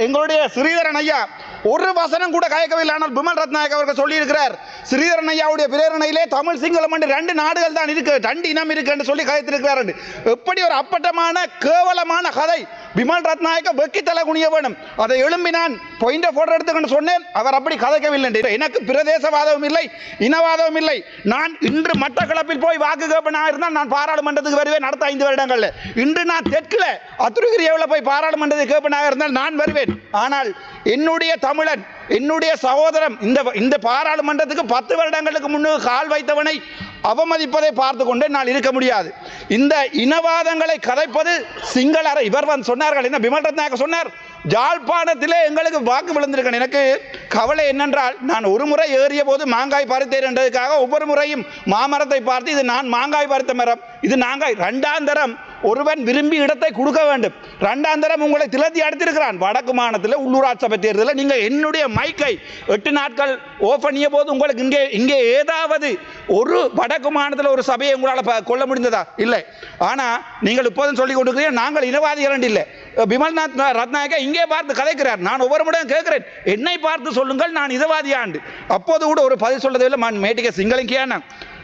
எங்களுடைய ஸ்ரீதரன் ஐயா ஒரு வசனம் கூட கயக்கவில்லை. ஆனால் பிமல் ரத்நாயக் அவர்கள் சொல்லியிருக்கிறார், ஸ்ரீதரன் ஐயாவுடைய பிரேரணையிலே தமிழ் சிங்களம் என்று 2 நாடுகள் தான் இருக்கு, 2 இனம் இருக்கு என்று சொல்லி கயத்திருக்கிறார். எப்படி ஒரு அப்பட்டமான கேவலமான கதை! பிமல் ரத்நாயக்க வெக்கி தலை குனிய வேணும். அதை எழும்பி நான் பாயிண்ட் ஆஃப் ஆர்டர் எடுத்துக்கொண்டு சொன்னேன், அவர் அப்படி கதைக்கவில்லை. எனக்கு பிரதேசவாதமும் இல்லை, இனவாதமும் இல்லை. நான் இன்று மட்டக்களப்பில் போய் வாக்கு கேட்பனாக இருந்தால் நான் பாராளுமன்றத்துக்கு வருவேன் அடுத்த 5 வருடங்கள்ல. இன்று நான் தெற்கில் அத்துருகிரியாவில் போய் பாராளுமன்றத்துக்கு கேட்பனாக இருந்தால் நான் வருவேன். ஆனால் என்னுடைய தமிழன், என்னுடைய சகோதரன் இந்த பாராளுமன்றத்துக்கு 10 வருடங்களுக்கு முன்னுக்கு கால் வைத்தவனை அவமதிப்பதை பார்த்து கொண்டே நான் இருக்க முடியாது. இந்த இனவாதங்களை கதைப்பது சிங்கள இவர் சொன்னார்கள். என்ன பிமல் ரத்நாயக்க சொன்னார், ஜாழ்ப்பாணத்திலே எங்களுக்கு வாக்கு விழுந்திருக்கேன். எனக்கு கவலை என்னென்றால், நான் ஒரு முறை ஏறிய போது மாங்காய் பறித்தேன் என்றதுக்காக ஒவ்வொரு முறையும் மாமரத்தை பார்த்து இது நான் மாங்காய் பறித்த மரம், இது நாங்காய். 2ஆம் தரம் ஒருவன் விரும்பி இடத்தை கொடுக்க வேண்டும். 2ஆம் தரம் உங்களை திலத்தி அடித்திருக்கிறான். வடக்கு மாநிலத்தில் உள்ளூராட்சி சபை தேர்தலில் நீங்கள் என்னுடைய மைக்கை 8 நாட்கள் ஓஃப் பண்ணிய போது உங்களுக்கு இங்கே ஏதாவது ஒரு வடக்கு மாநிலத்தில் ஒரு சபையை உங்களால் கொள்ள முடிந்ததா? இல்லை. ஆனால் நீங்கள் இப்போதும் சொல்லிக் கொண்டிருக்கிறீர்கள் நாங்கள் இனவாதிகள் இல்லை. பிமல்நாத் ரத்நாயக்க இங்கே பார்த்து கதைக்கிறார். நான் ஒவ்வொரு முறையும் கேட்கிறேன், என்னை பார்த்து சொல்லுங்கள் நான் இதவாதியாண்டு. அப்போது கூட ஒரு பதில் சொல்லதில்லை. மேட்டிக்க சிங்களிங்கியான